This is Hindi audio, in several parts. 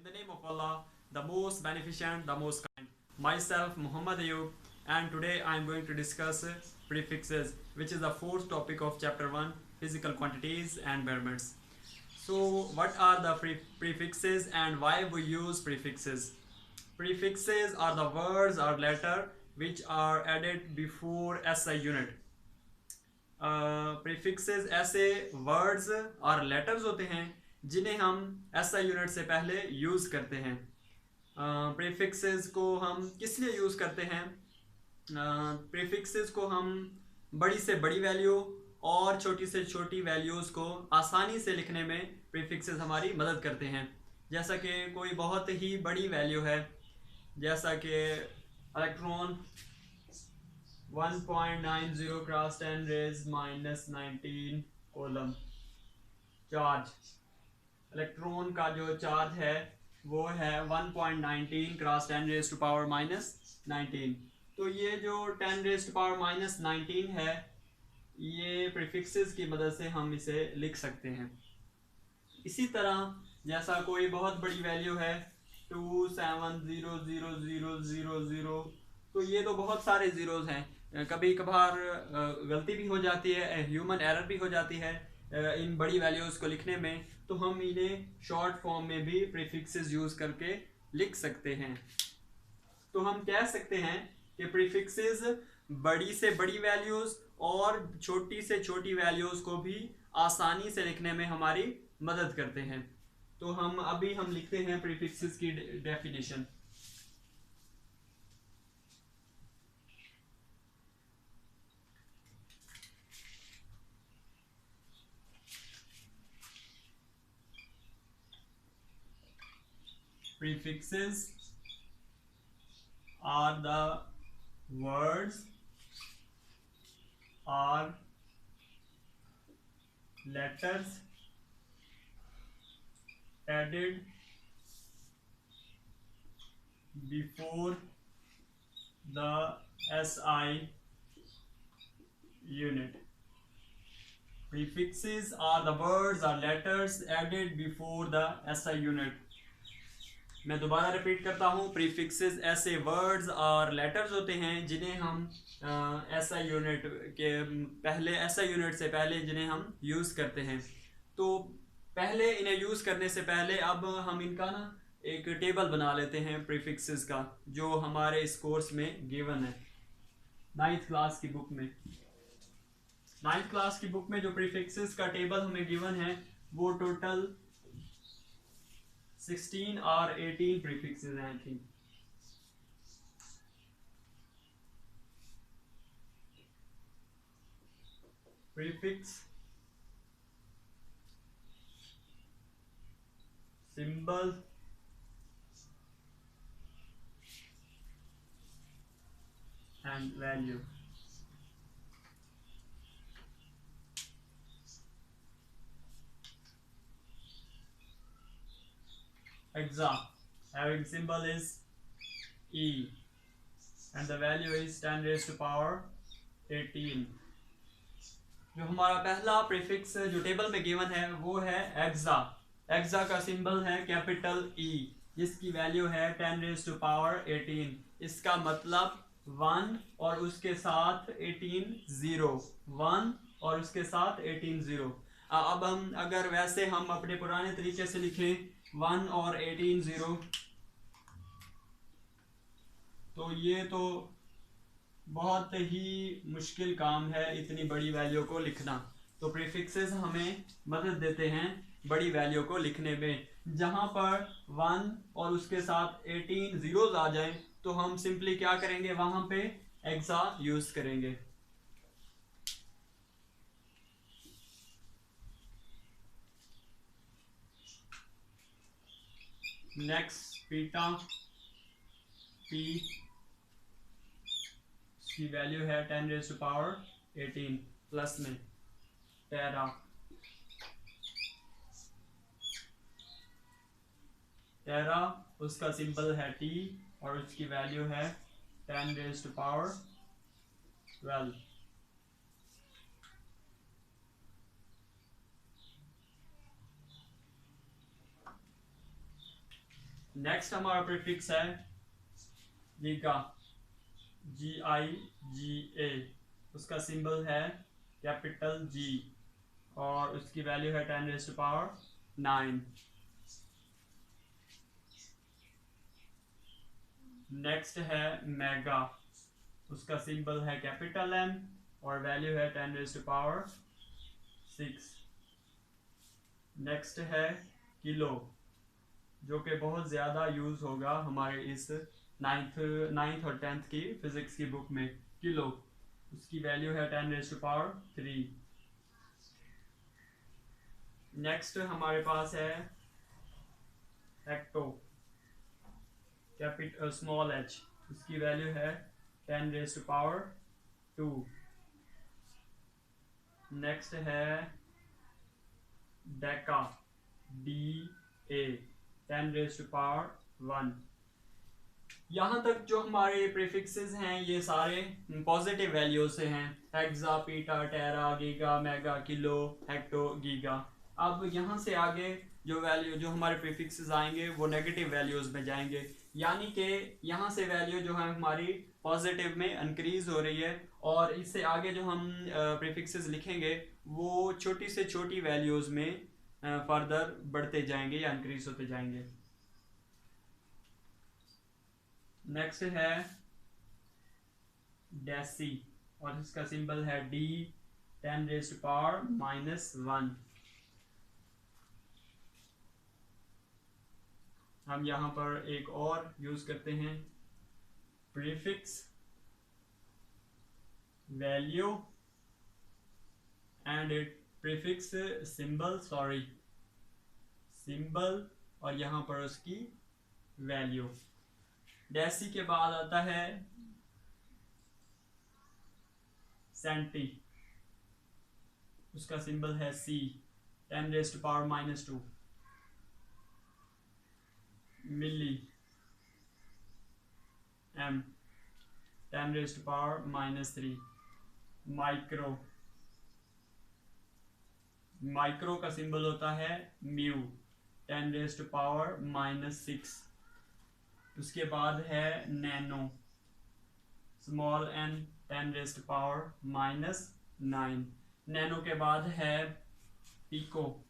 In the name of Allah, the most beneficent, the most kind. Myself, Muhammad Ayub, and today I am going to discuss prefixes, which is the fourth topic of chapter 1, physical quantities and measurements. So, what are the prefixes and why we use prefixes? Prefixes are the words or letter which are added before SI unit. Prefixes ऐसे वर्ड्स और लेटर्स होते हैं जिन्हें हम एसआई यूनिट से पहले यूज़ करते हैं. प्रीफिक्सेस को हम किस लिए यूज़ करते हैं? प्रीफिक्सेस को हम बड़ी से बड़ी वैल्यू और छोटी से छोटी वैल्यूज़ को आसानी से लिखने में प्रीफिक्सेस हमारी मदद करते हैं. जैसा कि कोई बहुत ही बड़ी वैल्यू है, जैसा कि electron 1.90 cross 10 raise minus 19 coulomb charge. Electron का जो चार्ज है वो है 1.19 cross 10 raise to power minus 19. तो ये जो 10 रेज टू पावर माइनस 19 है, ये प्रीफिक्सेस की मदद से हम इसे लिख सकते हैं. इसी तरह जैसा कोई बहुत बड़ी वैल्यू है 2700000, तो ये तो बहुत सारे ज़ीरोज़ हैं. कभी कभार गलती भी हो जाती है, ह्यूमन एरर भी हो जाती है इन बड़ी वैल्यूज़ को लिखने में, तो हम इन्हें शॉर्ट फॉर्म में भी प्रीफिक्सेस यूज़ करके लिख सकते हैं. तो हम कह सकते हैं कि प्रीफिक्सेस बड़ी से बड़ी वैल्यूज़ और छोटी से छोटी वैल्यूज़ को भी आसानी से लिखने में हमारी मदद करते हैं. तो हम लिखते हैं प्रीफिक्सेस की definition. Prefixes are the words or letters added before the SI unit. Prefixes are the words or letters added before the SI unit. मैं दोबारा रिपीट करता हूँ. प्रीफिक्सेस ऐसे वर्ड्स और लेटर्स होते हैं जिन्हें हम एसआई यूनिट के पहले, एसआई यूनिट से पहले जिन्हें हम यूज़ करते हैं. तो पहले इन्हें यूज़ करने से पहले अब हम इनका ना एक टेबल बना लेते हैं प्रीफिक्सेस का, जो हमारे इस कोर्स में गिवन है 9th क्लास की बुक में. 9th क्लास की बुक में जो प्रीफिक्सेस का टेबल हमें गिवन है वो टोटल 16 और 18 prefixes हैं. I think prefix, symbol, and value. Hexa having symbol is E and the value is 10 raised to power 18. जो हमारा पहला प्रीफिक्स जो टेबल में गिवन है वो है एक्सा. एक्सा का सिंबल है कैपिटल E, जिसकी वैल्यू है 10 रेज टू पावर 18. इसका मतलब 1 और उसके साथ 18 0, 1 और उसके साथ 18 0. अब हम अगर वैसे हम अपने पुराने तरीके से लिखें 1 और 18 0, तो ये तो बहुत ही मुश्किल काम है इतनी बड़ी वैल्यू को लिखना. तो प्रीफिक्सेस हमें मदद देते हैं बड़ी वैल्यू को लिखने में. जहाँ पर 1 और उसके साथ 18 जीरोज आ जाए तो हम सिंपली क्या करेंगे, वहाँ पे एक्सा यूज़ करेंगे. नेक्स्ट पीटा पी की वैल्यू है 10 रेज टू पावर 18 प्लस में टेरा. टेरा उसका सिंबल है टी और उसकी वैल्यू है 10 रेज टू पावर 12. नेक्स्ट हमारा प्रीफिक्स है गीगा, GIGA। उसका सिंबल है कैपिटल G और उसकी वैल्यू है 10⁻⁹। नेक्स्ट है मेगा, उसका सिंबल है कैपिटल M और वैल्यू है 10⁻⁶। नेक्स्ट है किलो, जो कि बहुत ज़्यादा यूज़ होगा हमारे इस नाइन्थ और 10th की फिज़िक्स की बुक में। किलो, उसकी वैल्यू है 10⁻3। नेक्स्ट हमारे पास है हेक्टो, कैपिटल स्मॉल h, उसकी वैल्यू है 10⁻²। नेक्स्ट है डेका, DA, 10⁻⁴। यहाँ तक जो हमारे प्रीफिक्सेस हैं ये सारे पॉजिटिव वैल्यू से हैं, hexa, peta, tera, giga, mega, kilo, hecto, giga. अब यहाँ से आगे जो वैल्यू जो हमारे प्रीफिक्सेस आएंगे वो नेगेटिव वैल्यूज में जाएंगे, यानी कि यहाँ से वैल्यू जो है हमारी पॉजिटिव में इंक्रीज हो रही है और इससे आगे जो हम प्रीफिक्सेस लिखेंगे वो छोटी से छोटी वैल्यूज में फर्दर बढ़ते जाएंगे या इंक्रीज होते जाएंगे। नेक्स्ट है डेसी और इसका सिंबल है D, 10⁻⁻1। हम यहाँ पर एक और यूज करते हैं prefix value and it prefix symbol और यहाँ पर उसकी वैल्यू। डेसी के बाद आता है सेंटी, उसका सिंबल है C, 10⁻⁻²। मिली, M, 10⁻⁻3। माइक्रो का सिंबल होता है म्यू, 10⁻⁻6। उसके बाद है नैनो, स्मॉल n, 10⁻⁻9। नैनो के बाद है पिको,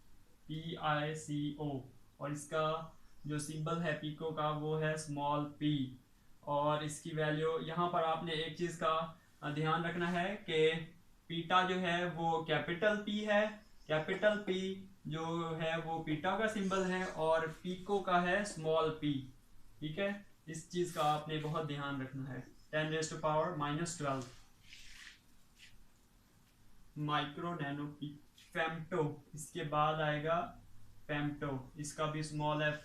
PICO और इसका जो सिंबल है पिको का वो है स्मॉल p और इसकी वैल्यू यहाँ पर आपने एक चीज़ का ध्यान रखना है कि पीटा जो है वो कैपिटल P है, कैपिटल P जो है वो पीटा का सिंबल है और पिको का है स्मॉल p। ठीक है, इस चीज़ का आपने बहुत ध्यान रखना है। 10⁻⁻12। Micro, nano, P. फेम्टो, इसके बाद आएगा फेम्टो, इसका भी स्मॉल f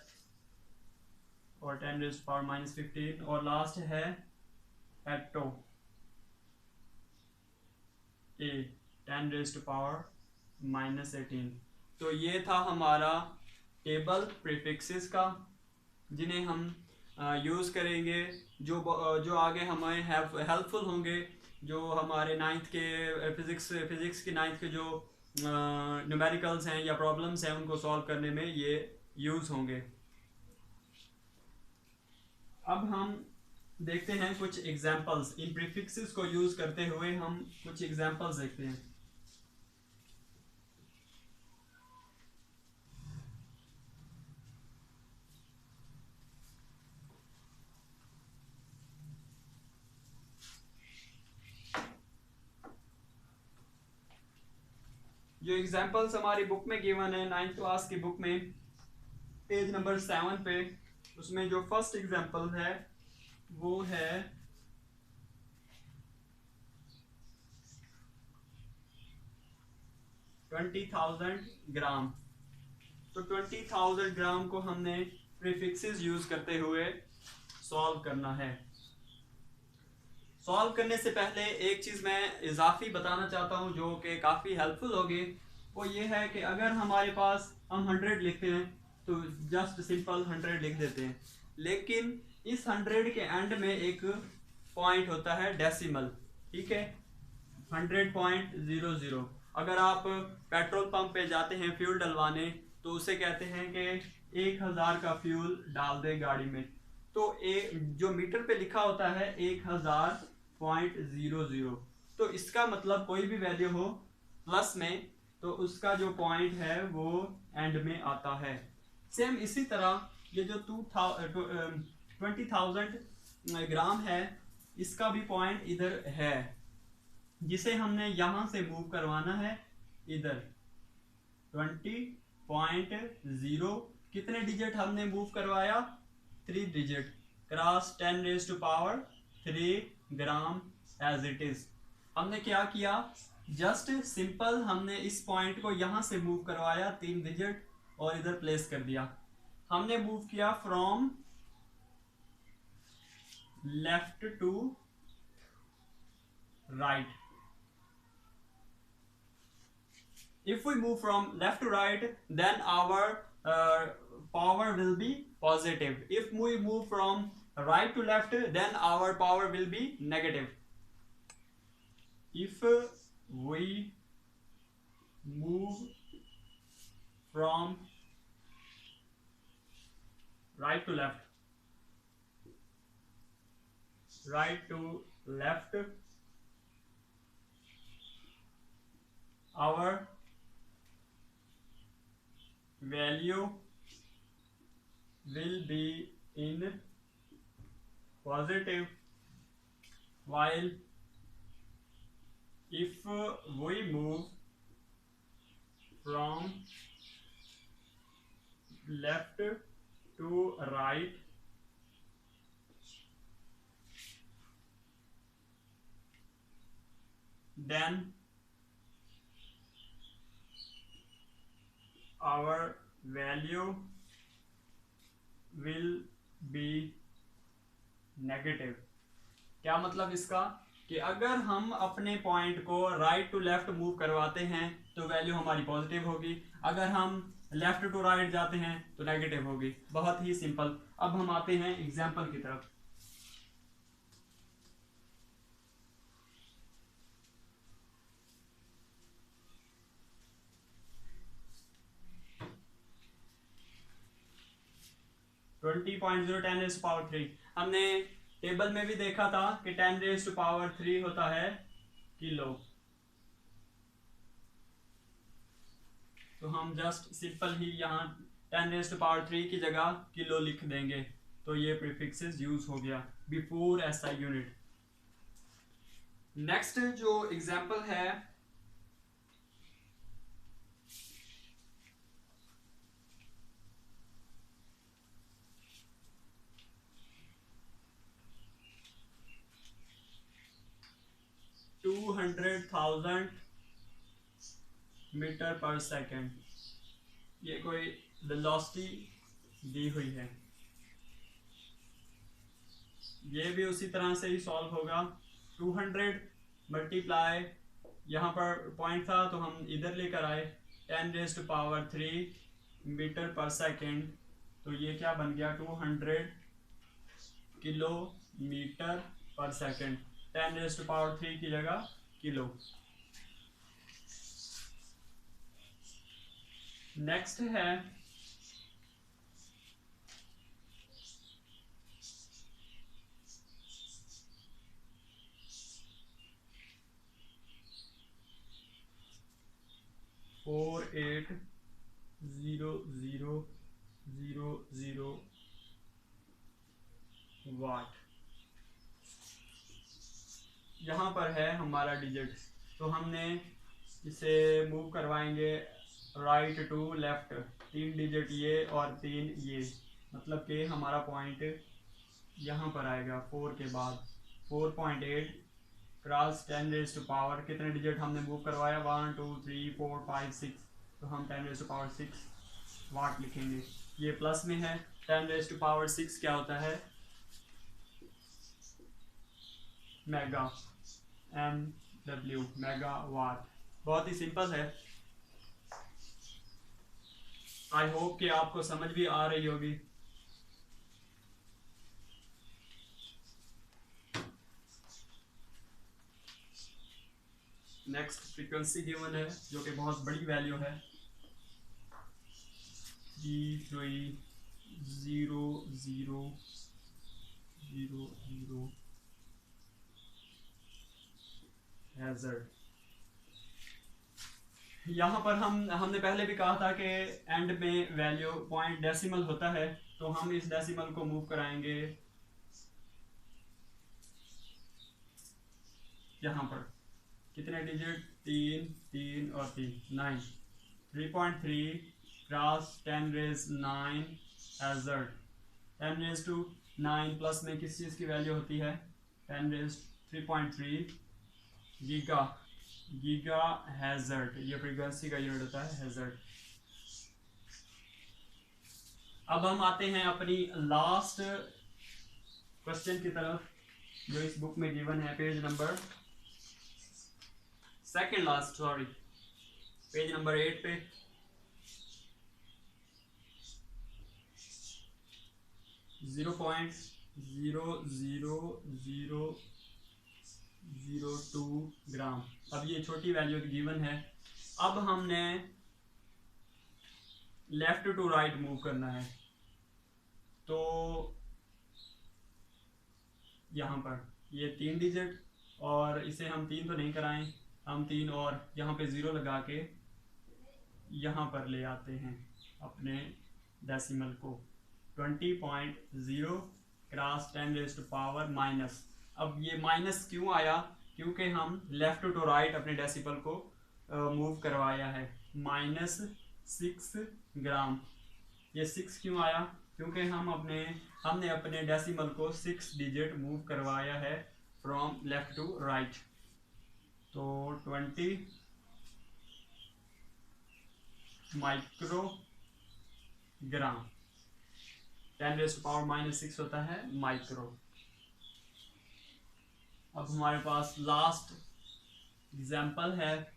और 10⁻⁻15 और लास्ट है हेक्टो, A, 10⁻⁻18। तो ये था हमारा टेबल प्रीफिक्सेस का जिन्हें हम यूज़ करेंगे, जो आगे हमें हेल्पफुल होंगे, जो हमारे नाइन्थ के फिज़िक्स की नाइन्थ के जो न्यूमेरिकल्स हैं या प्रॉब्लम्स हैं उनको सॉल्व करने में ये यूज़ होंगे। अब हम देखते हैं कुछ एग्जांपल्स, इन प्रीफिक्सेस को यूज़ करते हुए हम कुछ एग्जांपल्स देखते हैं। जो एग्जांपल्स हमारी बुक में गिवन है 9th क्लास की बुक में पेज नंबर 7 पे, उसमें जो फर्स्ट एग्जांपल है वो है 20,000 ग्राम। तो 20,000 ग्राम को हमने प्रीफिक्सेस यूज करते हुए सॉल्व करना है। सॉल्व करने से पहले एक चीज़ मैं इजाफी बताना चाहता हूँ जो कि काफ़ी हेल्पफुल होगी, वो ये है कि अगर हमारे पास हम 100 लिखते हैं तो जस्ट सिंपल 100 लिख देते हैं, लेकिन इस 100 के एंड में एक पॉइंट होता है डेसिमल। ठीक है, 100.00। अगर आप पेट्रोल पंप पे जाते हैं फ्यूल डलवाने तो उसे कहते हैं कि 1000 का फ्यूल डाल दे गाड़ी में, तो जो मीटर पे लिखा होता है 1000.00, तो इसका मतलब कोई भी वैल्यू हो प्लस में तो उसका जो पॉइंट है वो एंड में आता है। सेम इसी तरह ये जो 20,000 ग्राम है, इसका भी पॉइंट इधर है, जिसे हमने यहां से मूव करवाना है इधर 20.0। कितने डिजिट हमने मूव करवाया? 3 digit cross 10⁻³ gram as it is. हमने क्या किया? जस्ट सिंपल हमने इस पॉइंट को यहां से मूव करवाया 3 डिजिट और इधर प्लेस कर दिया। हमने मूव किया from left to right. If we move from left to right, then our power will be positive. If we move from right to left, then our power will be negative. If we move from right to left, our value will be in positive, while if we move from left to right, then our value will be negative. क्या मतलब इसका? कि अगर हम अपने पॉइंट को राइट टू लेफ्ट मूव करवाते हैं तो वैल्यू हमारी पॉजिटिव होगी, अगर हम लेफ्ट टू राइट जाते हैं तो नेगेटिव होगी। बहुत ही सिंपल। अब हम आते हैं एग्जाम्पल की तरफ। ट्वेंटी पॉइंट 10⁻³ हमने टेबल में भी देखा था कि 10⁻³ होता है किलो। तो हम जस्ट सिंपल ही यहाँ 10⁻³ की जगह किलो लिख देंगे, तो ये प्रीफिक्सेस यूज हो गया बिफोर SI यूनिट। नेक्स्ट जो एग्जांपल है मीटर पर सेकेंड, ये कोई वेलोसिटी दी हुई है। ये भी उसी तरह से ही सॉल्व होगा। 200 मल्टीप्लाई, यहाँ पर पॉइंट था तो हम इधर लेकर आए 10⁻³ मीटर पर सेकेंड, तो ये क्या बन गया? 200 किलोमीटर पर सेकेंड। 10⁻³ की जगह किलो। नेक्स्ट है फोर 480000 वाट। यहाँ पर है हमारा डिजिट, तो हमने इसे मूव करवाएंगे राइट टू लेफ्ट। 3 डिजिट ये और 3 ये, मतलब कि हमारा पॉइंट यहाँ पर आएगा 4 के बाद। 4.8 क्रॉस 10⁻, कितने डिजिट हमने मूव करवाया? 1 2 3 4 5 6, तो हम 10⁻6 वाट लिखेंगे। ये प्लस में है। 10⁻6 क्या होता है? Mega, MW, mega watt. बहुत ही सिंपल है। आई होप कि आपको समझ भी आ रही होगी। नेक्स्ट फ्रीक्वेंसी गिवन है जो कि बहुत बड़ी वैल्यू है। G3 0 0 0 hazard. यहाँ पर हमने पहले भी कहा था कि एंड में वैल्यू पॉइंट डेसिमल होता है, तो हम इस डेसिमल को मूव कराएंगे यहाँ पर। कितने डिजिट? 3 3 और 3 9। 3.3 क्रॉस 10⁻⁹ हैजर्ड। 10⁻⁹ प्लस में किस चीज़ की वैल्यू होती है? 10⁻3.3 गीगा हैजर्ड। ये फ्रीक्वेंसी का यूनिट होता है हैजर्ड। अब हम आते हैं अपनी लास्ट क्वेश्चन की तरफ जो इस बुक में गिवन है, पेज नंबर पेज नंबर 8 पे। जीरो पॉइंट 0.00002 ग्राम। अब ये छोटी वैल्यू गिवन है। अब हमने लेफ्ट टू राइट मूव करना है, तो यहाँ पर ये 3 डिजिट, और इसे हम 3 तो नहीं कराएं, हम 3 और यहाँ पे 0 लगा के यहाँ पर ले आते हैं अपने डेसिमल को। 20.0 क्रॉस 10⁻⁻। अब ये माइनस क्यों आया? क्योंकि हम लेफ्ट टू राइट अपने डेसिमल को मूव करवाया है। -6 ग्राम। ये 6 क्यों आया? क्योंकि हमने अपने डेसिमल को 6 डिजिट मूव करवाया है फ्रॉम लेफ्ट टू राइट। तो 20 माइक्रोग्राम। 10⁻⁻6 होता है माइक्रो। अब हमारे पास लास्ट एग्जाम्पल है,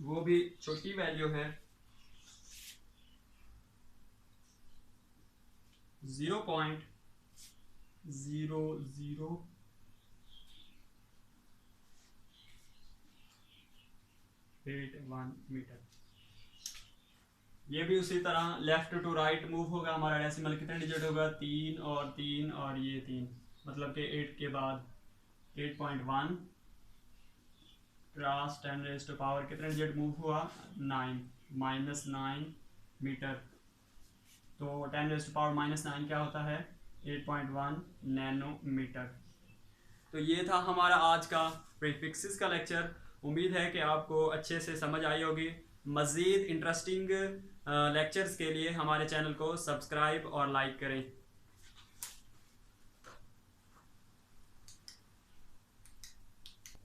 वो भी छोटी वैल्यू है। 0.0081 मीटर। ये भी उसी तरह लेफ्ट टू राइट मूव होगा। हमारा डेसिमल कितने डिजिट होगा? 3 और 3 और ये 3, मतलब कि 8 के बाद 8.1 क्रॉस 10⁻⁻ कितने डिजिट मूव हुआ? 9 -9 मीटर। तो 10⁻⁻9 क्या होता है? 8.1 नैनोमीटर। तो ये था हमारा आज का प्रीफिक्सेस का लेक्चर। उम्मीद है कि आपको अच्छे से समझ आई होगी। मज़ीद इंटरेस्टिंग लेक्चर्स के लिए हमारे चैनल को सब्सक्राइब और लाइक करें।